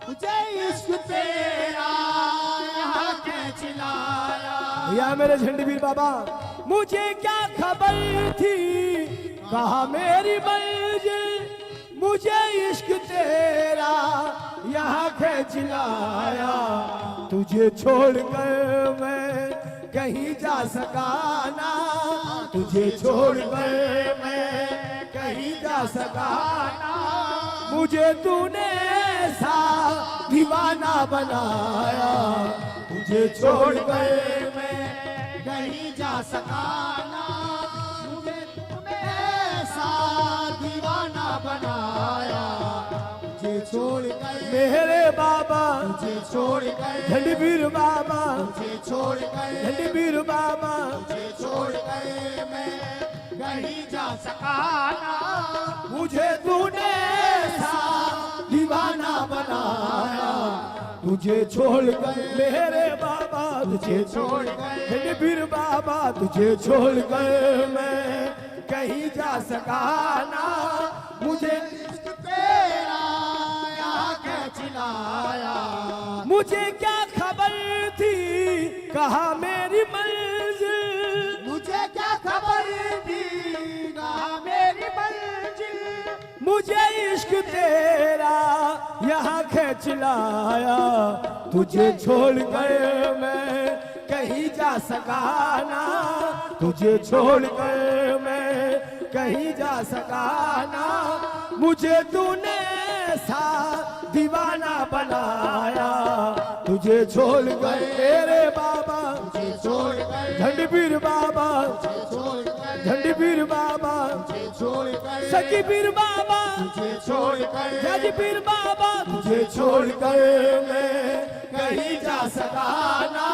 मुझे इश्क तेरा यहाँ के चिल्लाया। या मेरे झंडवीर बाबा, मुझे क्या खबर थी कहा मेरी मंजिल, मुझे इश्क तेरा यहाँ खींच लाया। तुझे छोड़कर मैं कहीं जा सका ना, तुझे छोड़कर मैं कहीं जा सका ना। मुझे तूने ऐसा दीवाना बनाया, तुझे छोड़कर मैं कहीं जा सका ना। मुझे तूने ऐसा दीवाना बनाया। मुझे छोड़कर मेरे बाबा, मुझे छोड़कर झंडवीर बाबा, मुझे छोड़कर झंडवीर बाबा, मुझे छोड़कर मैं कहीं जा सका ना। मुझे तूने ऐसा दीवाना बनाया, तुझे छोड़कर मेरे बाबा, तुझे छोड़कर झंडवीर बाबा, तुझे छोड़कर मैं कहीं जा सका ना। मुझे तेरा यहाँ के चिल्लाया। मुझे क्या खबर थी कहा मेरी मंजिल, मुझे क्या खबर थी कहा मेरी मंजिल। मुझे इश्क तेरा यहाँ खींच लाया। तुझे छोड़कर मैं कहीं जा सका ना, तुझे छोड़कर मैं कहीं जा सका ना। मुझे तूने ऐसा दीवाना बनाया, तुझे छोड़कर मेरे बाबा, मुझे छोड़कर झंडवीर बाबा, मुझे छोड़कर झंडवीर बाबा, मुझे छोड़कर सखीवीर बाबा, मुझे छोड़कर जजवीर बाबा, तुझे छोड़कर मैं कहीं जा सका ना।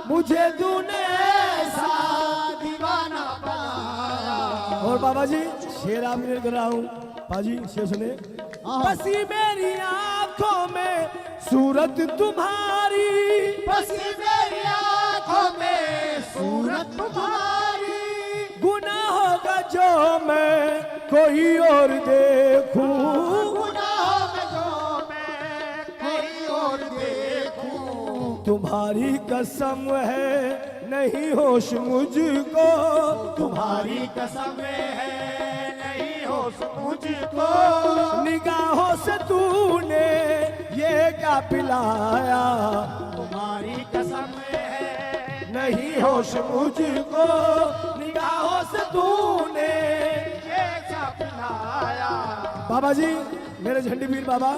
मुझे तूने ऐसा दीवाना बनाया। और बाबा जी शेर आप कर रहा हूँ, बाजी शेर सुने। बसी मेरी आंखों में सूरत तुम्हारी, बसी मेरी आंखों में सूरत तुम्हारी। गुनाह होगा जो मैं कोई और देखूं, गुनाहों में जो मैं कहीं और देखूं। तुम्हारी कसम है नहीं होश मुझको, तुम्हारी कसम है नहीं होश मुझको। निगाहों से तूने ये क्या पिलाया, तुम्हारी कसम है नहीं होश मुझको। निगाहों से तूने ये क्या पिलाया। बाबा जी मेरे झंडवीर बाबा,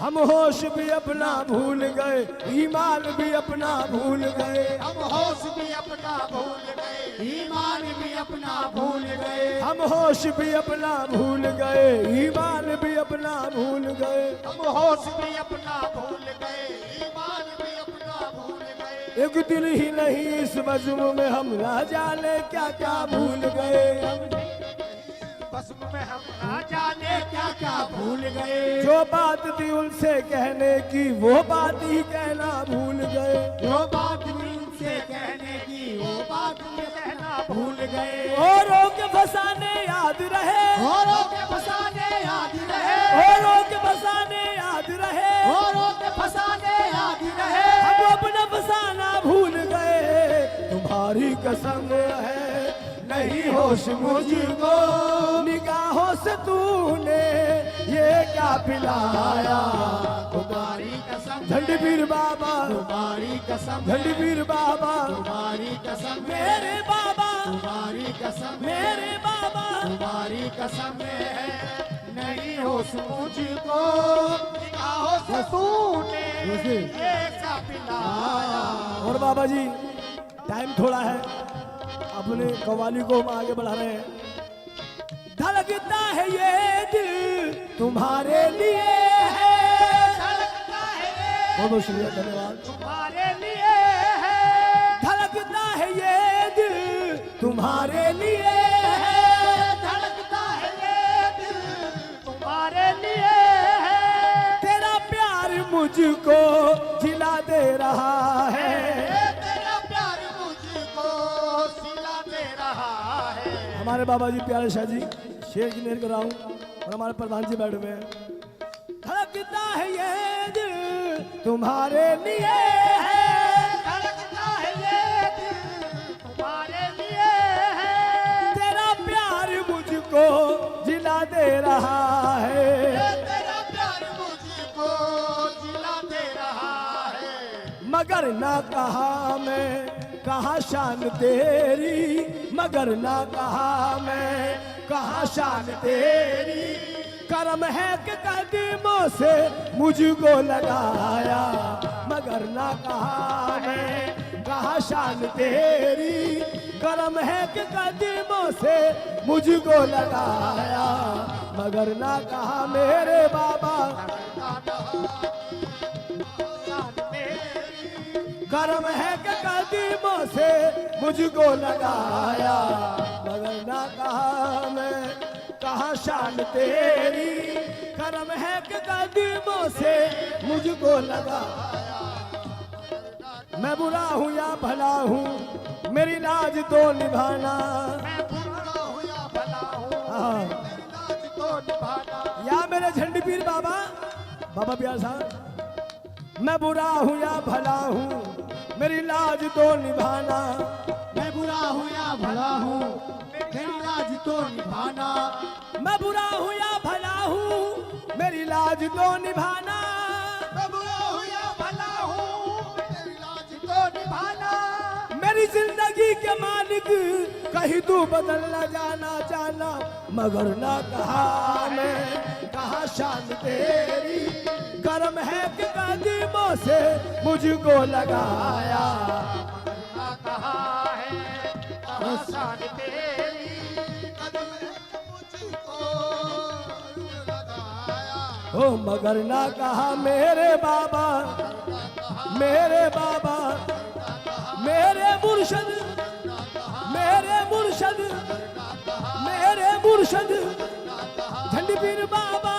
हम होश भी अपना भूल गए, ईमान भी अपना भूल गए। हम होश भी अपना भूल गए, ईमान भी अपना भूल गए। हम होश भी अपना भूल गए, ईमान भी अपना भूल गए। हम होश भी अपना भूल गए, ईमान भी अपना भूल गए। एक दिल ही नहीं इस मजमू में हम ना जाने क्या क्या भूल गए। बस में हम ना जाने क्या क्या भूल गए। जो बात थी उनसे कहने की वो बात ही कहना भूल गए। जो बात उनसे कहने की वो बात ये कहना भूल गए। औरों के फसाने याद रहे, औरों के फसाने याद रहे, औरों के फसाने याद रहे, औरों के फसाने याद रहे। हम अपना फसाना भूल गए। तुम्हारी कसम है नहीं होश मुझको, निगाहों से तूने ये क्या पिलाया। तुम्हारी कसम झंडवीर बाबा, तुम्हारी कसम झंडवीर बाबा, तुम्हारी कसम मेरे बाबा, तुम्हारी कसम मेरे बाबा, तुम्हारी कसम है नहीं होश मुझको। निगाहों से तूने ये क्या पिलाया। और बाबा जी टाइम थोड़ा है, अपने कव्वाली को हम आगे बढ़ा रहे हैं। धड़कता है ये दिल तुम्हारे लिए है, धड़कता है ये बहुत बहुत शुक्रिया, धन्यवाद। तुम्हारे लिए है, धड़कता है ये दिल तुम्हारे लिए है, धड़कता है ये दिल तुम्हारे लिए है। तेरा प्यार मुझको जिला दे रहा है। तेरा प्यार मुझको सिला दे रहा है। हमारे बाबा जी प्यारे शाह जी शेर की मेहर कर रहा हूँ और हमारे प्रधान जी बैठे हुए हैं। धड़कता है ये तुम्हारे लिए है। धड़कता है ये दिल तुम्हारे लिए है। तेरा प्यार मुझको जिला दे रहा है। तेरा प्यार मुझको जिला दे रहा है। मगर ना कहा मैं कहा शान तेरी, मगर ना कहा मैं कहा शान तेरी। करम है कि कदमों से मुझको लगाया, मगर ना कहा मैं कहा शान तेरी। करम है कि कदमों से मुझको लगाया, मगर ना कहा मेरे बाबा। करम है कि कदमों से मुझको लगाया, मगर ना कहा मैं कहा शान तेरी। करम है कि कदमों से मुझको लगाया। मैं बुरा हूँ या भला हूँ मेरी लाज तो निभाना। मैं बुरा हूँ या भला हूँ हाँ। मेरी लाज तो निभाना। या मेरे झंडी पीर बाबा, बाबा प्यार साहब। मैं बुरा हूँ या भला हूँ मेरी लाज तो निभाना। मैं बुरा हूँ या भला हूँ मेरी लाज तो निभाना। मैं बुरा हूँ या भला हूँ मेरी लाज तो निभाना। मैं बुरा हूँ या भला हूँ मेरी लाज तो निभाना। मेरी जिंदगी के मालिक कहीं तू बदल न जाना जाना, मगर ना कहा मैं कहा शान तेरी। कर्म है कि कदमों से मुझको लगाया, ना कहा है कहा शान तेरी। कदम है मुझको लगाया। ओ मगर ना कहा मेरे बाबा, मेरे बाबा, मेरे मुर्शद, मेरे मुर्शद, मेरे मुर्शद। झंडी पीर बाबा,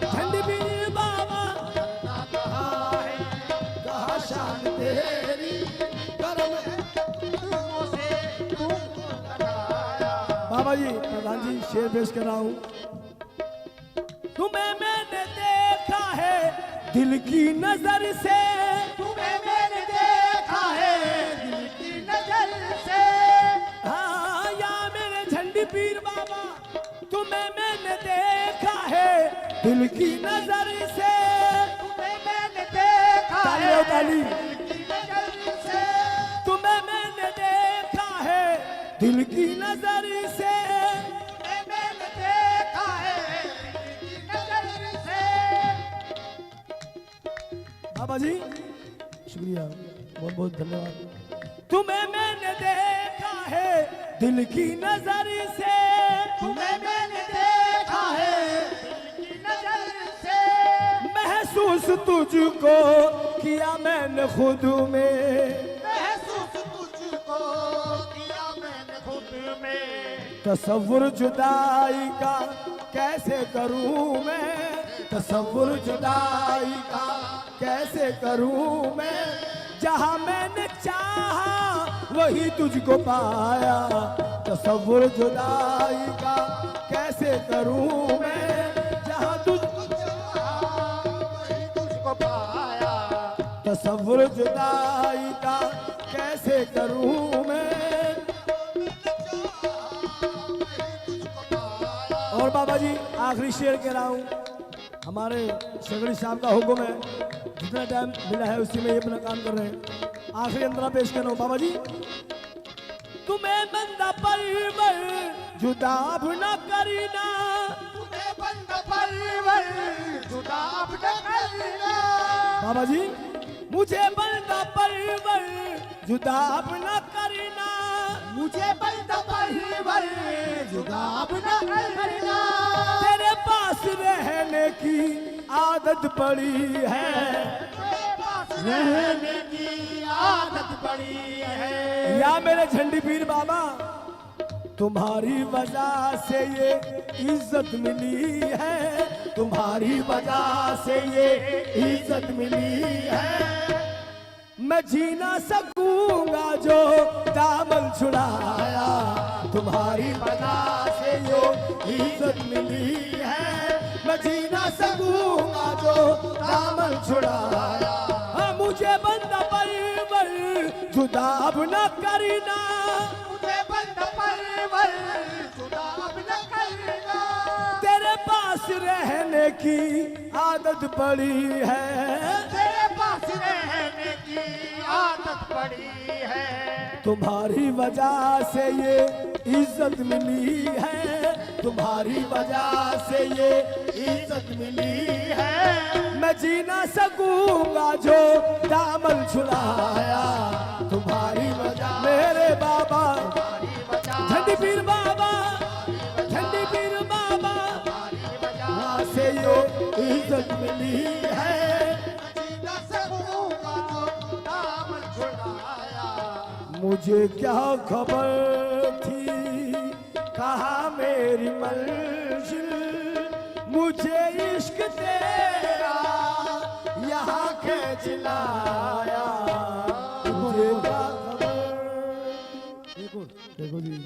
झंडी पीर बाबा। कहा शान तेरी। करम है कदमों से तुमको लगाया। बाबा जी, प्रधान जी शेर पेश कर रहा हूँ। तुम्हें मैंने देखा है दिल की नजर से। तुम्हें मैंने देखा है दिल की नजर से। हाँ या मेरे झंडी पीर बाबा, तुम्हें मैंने देखा है दिल की नजर से। तुम्हें मैंने देखा ताली है हो ताली। दिल की नजर से। तुम्हें मैंने देखा है दिल की नजर से। तुम्हें मैंने देखा है दिल की नजर से। बाबा जी शुक्रिया, बहुत बहुत धन्यवाद। तुम्हें मैंने देखा है दिल की नजर से। तुम्हें मैंने देखा है दिल की नजर से। महसूस तुझको किया मैंने खुद में। महसूस तुझको किया मैंने खुद में। तसव्वुर जुदाई का कैसे करूं मैं, तसव्वुर जुदाई का कैसे करूं मैं। जहां मैंने चाहा वही तुझको पाया, तसव्वुर जुदाई का कैसे करूं मैं। जहां तुझको वही तुझको पाया। तसव्वुर जुदाई का कैसे करूं मैं। और बाबा जी आखिरी शेर कह रहा हूँ। हमारे सगड़ी साहब का हुक्म है, जितना टाइम मिला है उसी में ये अपना काम कर रहे हैं। आखिरी अंतरा पेश कर रहा हूँ बाबा जी। तुम्हें बंदा परवर जुदा अब न करीना। तुम्हें बंद परवर जुदा अब न करना। बाबा जी मुझे बंदा परवर जुदा अब न करीना। मुझे बंद परवर जुदा अब न करना। तेरे पास रहने की आदत पड़ी है, तेरे पास रहने की आदत पड़ी है। या मेरे झंडी पीर बाबा, तुम्हारी वजह से ये इज्जत मिली है, तुम्हारी वजह से ये इज्जत मिली है। मैं जी ना सकूंगा जो दामन छुड़ाया, तुम्हारी वजह से ये इज्जत मिली है। मैं जी ना सकूंगा जो दामन छुड़ाया। खुदा अब न करना, मुझे बंद परवर खुदा अब न करना। तेरे पास रहने की आदत पड़ी है, तेरे पास रहने की आदत पड़ी है। तुम्हारी वजह से ये इज्जत मिली है, तुम्हारी वजह से ये इज्जत मिली है। मैं जी ना सकूंगा जो दामन छुड़ाया, तुम्हारी वजह मेरे बाबा झंडी पीर बाबा, झंडी पीर बाबा, वहाँ से ये इज्जत मिली है। मुझे क्या खबर थी कहाँ मेरी मंजिल, मुझे इश्क तेरा यहाँ खींच लाया। मुझे क्या खबर, देखो देखो जी,